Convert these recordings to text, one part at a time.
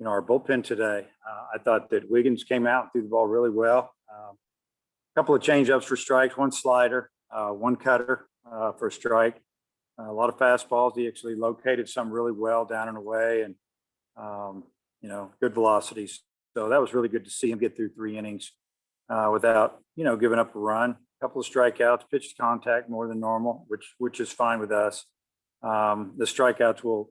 our bullpen today. I thought that Wiggins came out and threw the ball really well. A couple of change-ups for strikes, one slider, one cutter for a strike, a lot of fastballs. He actually located some really well down and away, and good velocities. So that was really good to see him get through 3 innings without giving up a run. A couple of strikeouts, pitched contact more than normal, which is fine with us. The strikeouts will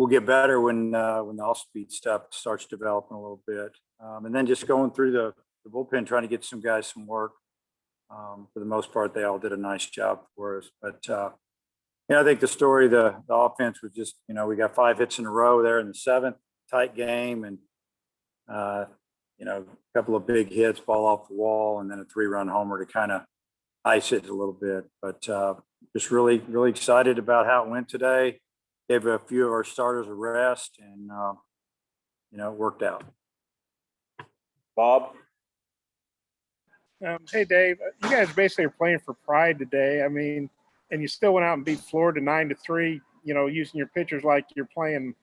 get better when the off-speed stuff starts developing a little bit, and then just going through the bullpen, trying to get some guys some work. For the most part, they all did a nice job for us. But I think the story, the offense was just, we got 5 hits in a row there in the 7th, tight game, and a couple of big hits, ball off the wall, and then a 3-run homer to kind of ice it a little bit. But just really, really excited about how it went today. Gave a few of our starters a rest, and it worked out. Bob? Hey, Dave, you guys basically are playing for pride today. I mean, and you still went out and beat Florida 9-3, using your pitchers like you're playing,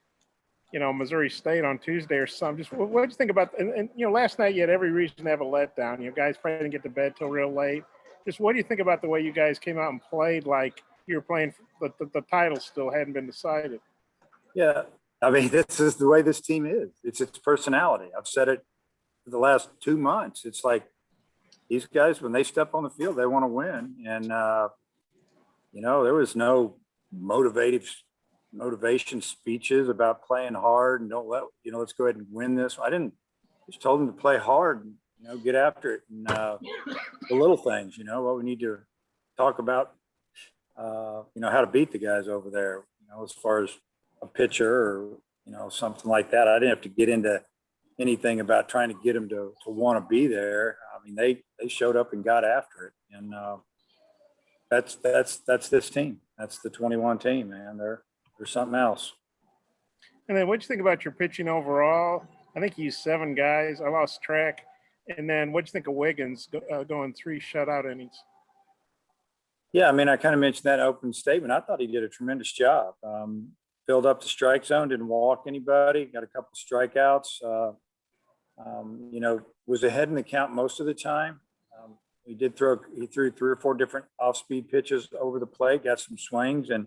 Missouri State on Tuesday or something. Just what did you think about, and last night you had every reason to have a letdown. Guys probably didn't get to bed till real late. Just what do you think about the way you guys came out and played like you were playing, but the title still hadn't been decided? Yeah, I mean, this is the way this team is. It's its personality. I've said it for the last 2 months. It's like these guys, when they step on the field, they want to win. And, there was no motivation speeches about playing hard and let's go ahead and win this. I just told them to play hard and, get after it. And the little things, what we need to talk about, how to beat the guys over there, as far as a pitcher or, something like that. I didn't have to get into anything about trying to get them to want to be there. I mean, they showed up and got after it. And that's this team. That's the 21 team, man. They're something else. And then what'd you think about your pitching overall? I think you used 7 guys. I lost track. And then what'd you think of Wiggins going 3 shutout innings? Yeah, I mean, I kind of mentioned that open statement. I thought he did a tremendous job. Filled up the strike zone, didn't walk anybody, got a couple strikeouts. Was ahead in the count most of the time. He threw 3 or 4 different off-speed pitches over the plate, got some swings, and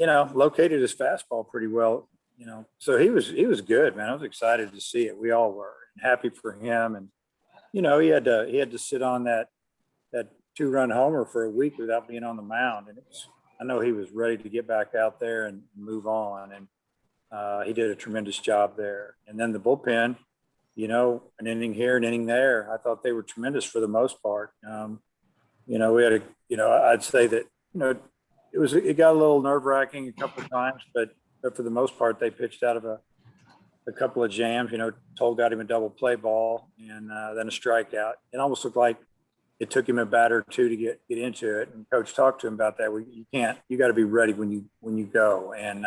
located his fastball pretty well. So he was good, man. I was excited to see it. We all were, and happy for him. And he had to sit on that 2-run homer for a week without being on the mound, and I know he was ready to get back out there and move on. And he did a tremendous job there. And then the bullpen, an inning here, an inning there. I thought they were tremendous for the most part. We had I'd say that, it got a little nerve-wracking a couple of times, but for the most part, they pitched out of a couple of jams. Toll got him a double play ball and then a strikeout. It almost looked like it took him a bat or 2 to get into it. And coach talked to him about that. You got to be ready when you go. And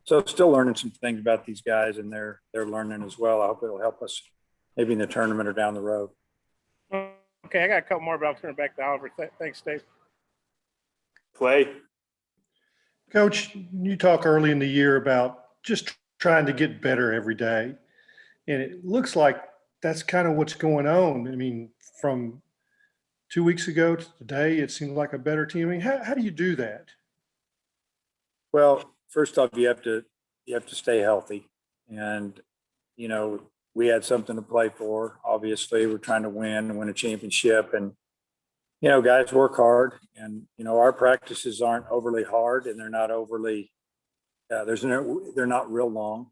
so still learning some things about these guys, and they're learning as well. I hope it'll help us maybe in the tournament or down the road. Okay, I got a couple more, but I'll turn it back to Oliver. Thanks, Dave. Clay. Coach, you talk early in the year about just trying to get better every day. And it looks like that's kind of what's going on. I mean, from 2 weeks ago to today, it seemed like a better team. I mean, how do you do that? Well, first off, you have to stay healthy, and we had something to play for. Obviously, we're trying to win a championship, and guys work hard, and our practices aren't overly hard, and they're not overly they're not real long.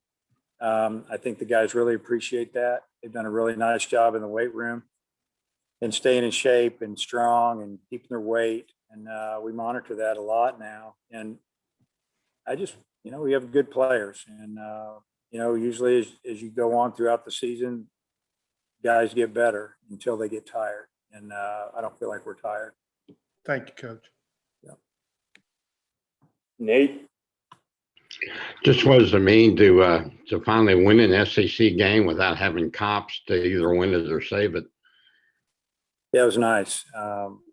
I think the guys really appreciate that. They've done a really nice job in the weight room and staying in shape and strong and keeping their weight, and we monitor that a lot now. And I just, we have good players, and usually as you go on throughout the season, guys get better until they get tired, and I don't feel like we're tired. Thank you, Coach. Yeah. Nate? Just what does it mean to finally win an SEC game without having cops to either win it or save it? Yeah, it was nice.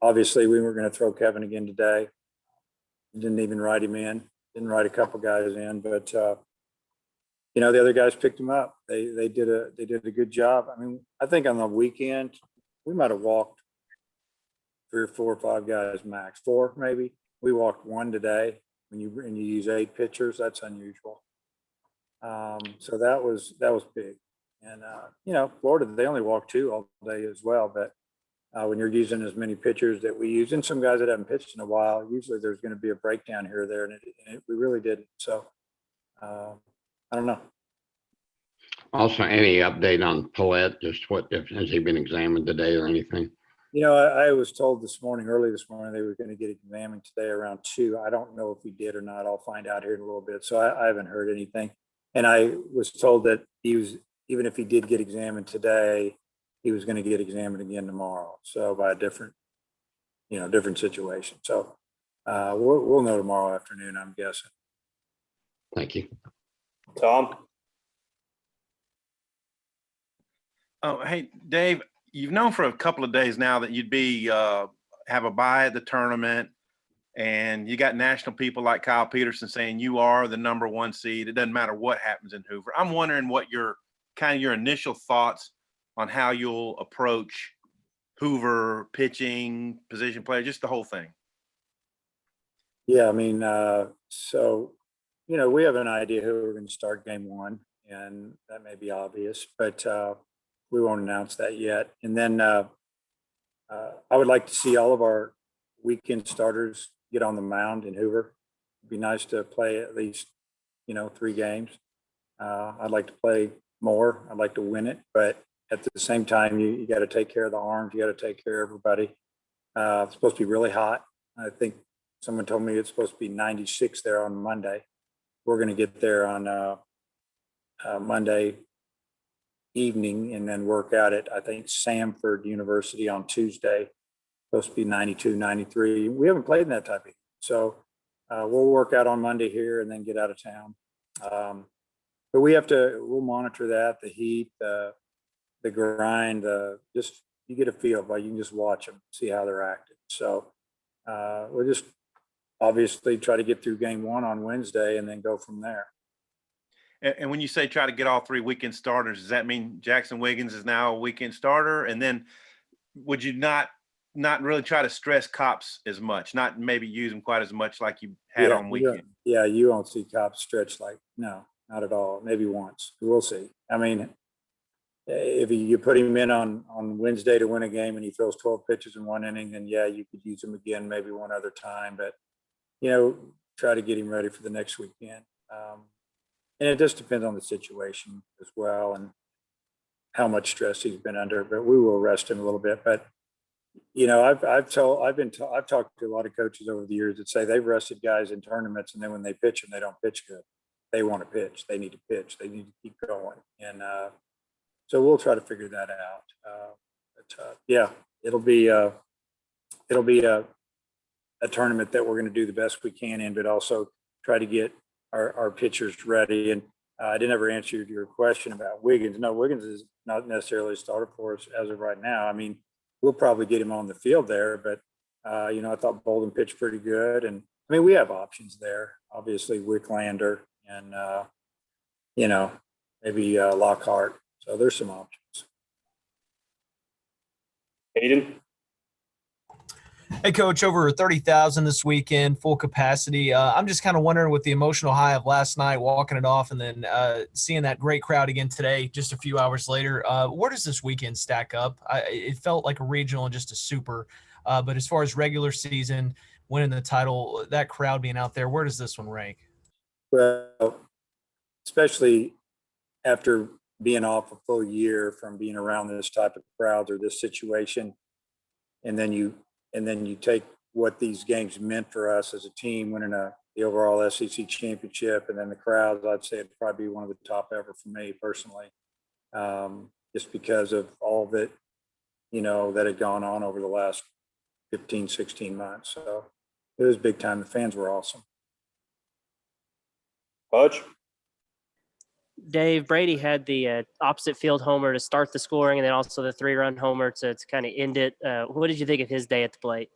Obviously, we were going to throw Kevin again today. Didn't even write him in. Didn't write a couple guys in, but the other guys picked them up. They did a good job. I mean, I think on the weekend we might have walked 3 or 4 or 5 guys max, 4 maybe. We walked 1 today. When you use 8 pitchers, that's unusual. So that was big. And Florida, they only walked 2 all day as well. But when you're using as many pitchers that we use, and some guys that haven't pitched in a while, usually there's going to be a breakdown here or there, and we really didn't. So I don't know. Also, any update on Paulette? Just what, if has he been examined today or anything? I was told early this morning, they were going to get examined today around 2. I don't know if he did or not. I'll find out here in a little bit. So I haven't heard anything. And I was told that even if he did get examined today, he was going to get examined again tomorrow. So by a different situation. So we'll know tomorrow afternoon, I'm guessing. Thank you. Tom? Oh, hey, Dave, you've known for a couple of days now that you'd be have a bye at the tournament, and you got national people like Kyle Peterson saying you are the #1 seed. It doesn't matter what happens in Hoover. I'm wondering what your initial thoughts on how you'll approach Hoover, pitching, position player, just the whole thing. Yeah, I mean, we have an idea who we're going to start game 1, and that may be obvious, but we won't announce that yet. And then I would like to see all of our weekend starters get on the mound in Hoover. It'd be nice to play at least, 3 games. I'd like to play more. I'd like to win it, but at the same time, you got to take care of the arms. You got to take care of everybody. It's supposed to be really hot. I think someone told me it's supposed to be 96 there on Monday. We're going to get there on Monday evening and then work out at, I think, Samford University on Tuesday. Supposed to be 92, 93. We haven't played in that type of heat. So we'll work out on Monday here and then get out of town. But we'll monitor that, the heat, the grind, just you get a feel, but you can just watch them, see how they're acting. So we'll just obviously try to get through game 1 on Wednesday and then go from there. And when you say try to get all 3 weekend starters, does that mean Jackson Wiggins is now a weekend starter? And then would you not really try to stress Cops as much, not maybe use them quite as much like you had on weekend? Yeah, you won't see Cops stretch no, not at all. Maybe once. We'll see. I mean, if you put him in on Wednesday to win a game and he throws 12 pitches in 1 inning, then yeah, you could use him again maybe one other time. But, try to get him ready for the next weekend. And it just depends on the situation as well and how much stress he's been under. But we will rest him a little bit. But I've talked to a lot of coaches over the years that say they've rested guys in tournaments, and then when they pitch them, they don't pitch good. They want to pitch. They need to pitch. They need to keep going. And so we'll try to figure that out. Yeah, it'll be a tournament that we're going to do the best we can in, but also try to get our pitchers ready. And I didn't ever answer your question about Wiggins. No, Wiggins is not necessarily a starter for us as of right now. I mean, we'll probably get him on the field there, but I thought Bolden pitched pretty good. And I mean, we have options there. Obviously, Wicklander and maybe Lockhart. So there's some options. Aiden? Hey, Coach, over 30,000 this weekend, full capacity. I'm just kind of wondering, with the emotional high of last night, walking it off, and then seeing that great crowd again today, just a few hours later, where does this weekend stack up? It felt like a regional and just a super. But as far as regular season, winning the title, that crowd being out there, where does this one rank? Well, especially after being off a full year from being around this type of crowd or this situation, and then you take what these games meant for us as a team, winning the overall SEC championship, and then the crowds, I'd say it'd probably be one of the top ever for me personally, just because of all that, that had gone on over the last 15, 16 months. So it was big time. The fans were awesome. Budge? Dave, Brady had the opposite field homer to start the scoring, and then also the 3-run homer to kind of end it. What did you think of his day at the plate?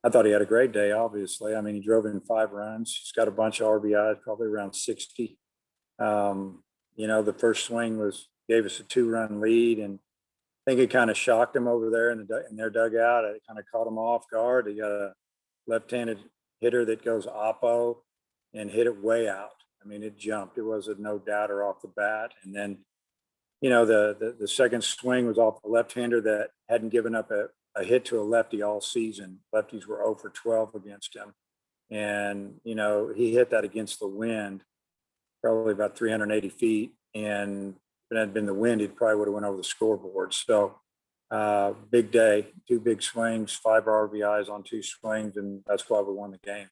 I thought he had a great day, obviously. I mean, he drove in 5 runs. He's got a bunch of RBIs, probably around 60. The first swing gave us a 2-run lead, and I think it kind of shocked them over there in their dugout. It kind of caught them off guard. They got a left-handed hitter that goes oppo and hit it way out. I mean, it jumped. It was a no doubter off the bat. And then, the second swing was off a left-hander that hadn't given up a hit to a lefty all season. Lefties were 0 for 12 against him. And, he hit that against the wind, probably about 380 feet. And if it hadn't been the wind, he probably would have went over the scoreboard. So big day, 2 big swings, 5 RBIs on 2 swings, and that's why we won the game.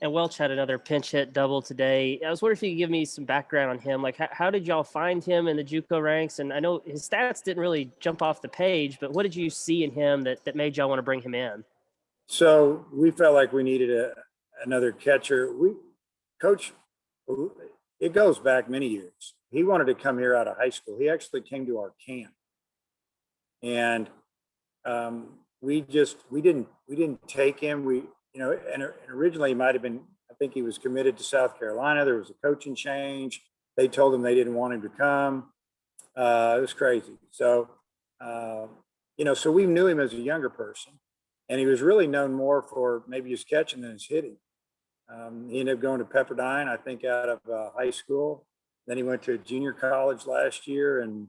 And Welch had another pinch hit double today. I was wondering if you could give me some background on him. Like, how did y'all find him in the JUCO ranks? And I know his stats didn't really jump off the page, but what did you see in him that made y'all want to bring him in? So we felt like we needed another catcher. Coach, it goes back many years. He wanted to come here out of high school. He actually came to our camp, and we didn't take him. And originally he might have been, I think he was committed to South Carolina. There was a coaching change. They told him they didn't want him to come. It was crazy. So, so we knew him as a younger person, and he was really known more for maybe his catching than his hitting. He ended up going to Pepperdine, I think, out of high school. Then he went to junior college last year, and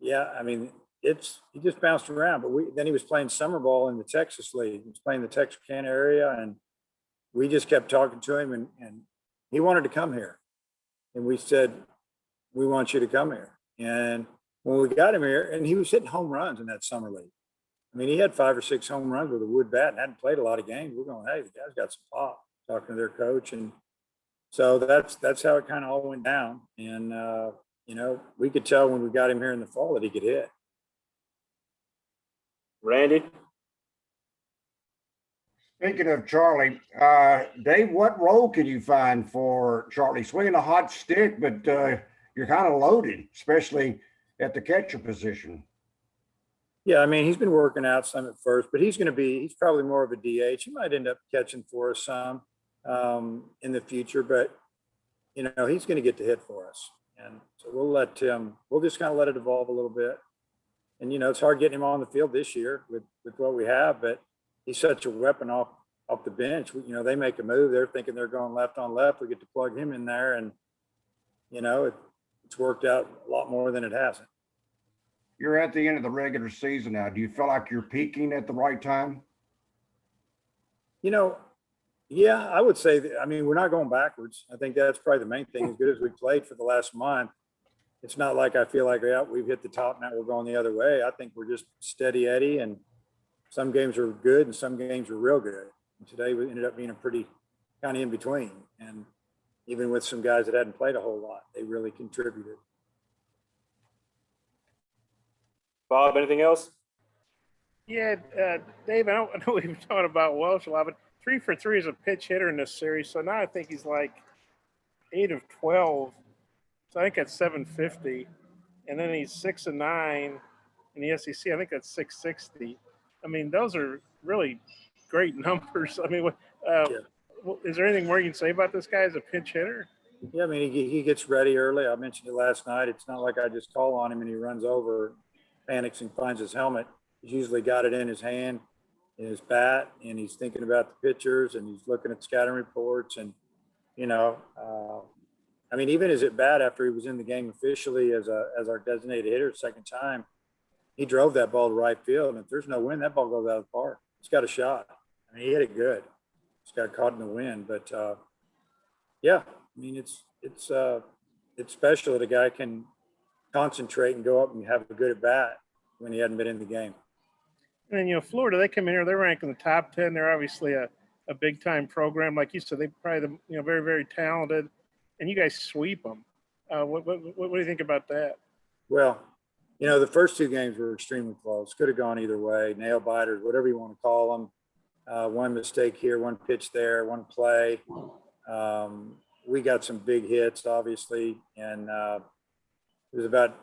yeah, I mean, he just bounced around. But then he was playing summer ball in the Texas League. He was playing the Texarkana area, and we just kept talking to him, and he wanted to come here. And we said, we want you to come here. And when we got him here, and he was hitting home runs in that summer league. I mean, he had 5 or 6 home runs with a wood bat and hadn't played a lot of games. We're going, hey, the guy's got some pop, talking to their coach. And so that's how it kind of all went down. And, we could tell when we got him here in the fall that he could hit. Randy? Speaking of Charlie, Dave, what role can you find for Charlie? Swinging a hot stick, but you're kind of loaded, especially at the catcher position. Yeah, I mean, he's been working out some at first, but he's probably more of a DH. He might end up catching for us some in the future, but, he's going to get the hit for us. And so we'll just kind of let it evolve a little bit. And, it's hard getting him on the field this year with what we have, but he's such a weapon off the bench. They make a move. They're thinking they're going left on left. We get to plug him in there, and, it's worked out a lot more than it hasn't. You're at the end of the regular season now. Do you feel like you're peaking at the right time? Yeah, I would say that. I mean, we're not going backwards. I think that's probably the main thing. As good as we played for the last month, it's not like I feel like, yeah, we've hit the top now, we're going the other way. I think we're just steady Eddie, and some games are good and some games are real good. And today we ended up being a pretty kind of in between. And even with some guys that hadn't played a whole lot, they really contributed. Bob, anything else? Yeah, Dave, I know we've been talking about Welch a lot, but 3 for 3 is a pitch hitter in this series. So now I think he's like 8 of 12. So I think that's 750. And then he's 6 of 9 in the SEC. I think that's 660. I mean, those are really great numbers. I mean, is there anything more you can say about this guy as a pinch hitter? Yeah, I mean, he gets ready early. I mentioned it last night. It's not like I just call on him and he runs over, panics and finds his helmet. He's usually got it in his hand, in his bat, and he's thinking about the pitchers, and he's looking at scouting reports. And, I mean, even his at bat after he was in the game officially as our designated hitter second time, he drove that ball to right field. And if there's no wind, that ball goes out of the park. It's got a shot. I mean, he hit it good. Just got caught in the wind. But, yeah, I mean, it's special that a guy can concentrate and go up and have a good at bat when he hadn't been in the game. And then, Florida, they come in here, they're ranked in the top 10. They're obviously a big time program. Like you said, they're probably very, very talented, and you guys sweep them. What do you think about that? Well, the first 2 games were extremely close. Could have gone either way, nail biters, whatever you want to call them. One mistake here, one pitch there, one play. We got some big hits, obviously. And it was about,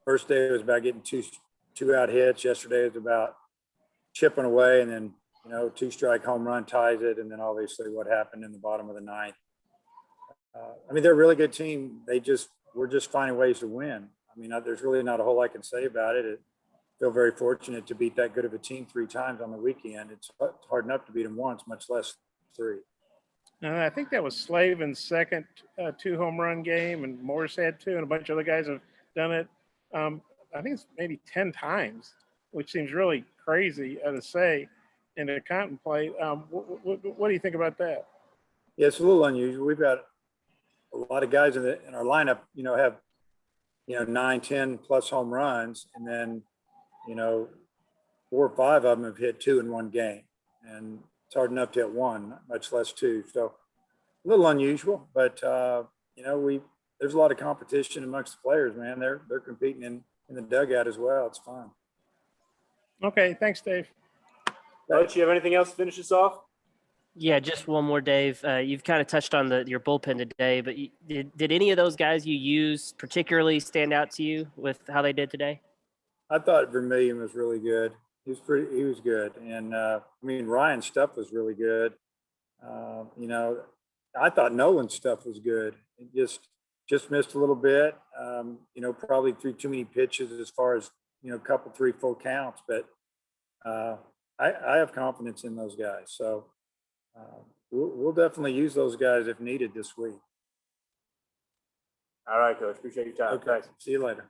first day it was about getting two out hits. Yesterday it was about chipping away, and then, 2-strike home run ties it. And then obviously what happened in the bottom of the 9th. I mean, they're a really good team. We're just finding ways to win. I mean, there's really not a whole lot I can say about it. I feel very fortunate to beat that good of a team 3 times on the weekend. It's hard enough to beat them once, much less 3. I think that was Slavin's second 2 home run game, and Morris had 2, and a bunch of other guys have done it. I think it's maybe 10 times, which seems really crazy to say and to contemplate. What do you think about that? Yeah, it's a little unusual. We've got a lot of guys in our lineup, have 9, 10 plus home runs, and then 4 or 5 of them have hit 2 in one game, and it's hard enough to hit 1, much less 2. So a little unusual, but there's a lot of competition amongst the players, man. They're competing in the dugout as well. It's fun. Okay, thanks, Dave. Coach, you have anything else to finish us off? Yeah, just one more, Dave. You've kind of touched on your bullpen today, but did any of those guys you use particularly stand out to you with how they did today? I thought Vermillion was really good. He was good. And Ryan's stuff was really good. I thought Nolan's stuff was good. It just missed a little bit. Probably threw too many pitches as far as, a couple, 3 full counts, but I have confidence in those guys. So we'll definitely use those guys if needed this week. All right, Coach. Appreciate your time. Okay. See you later.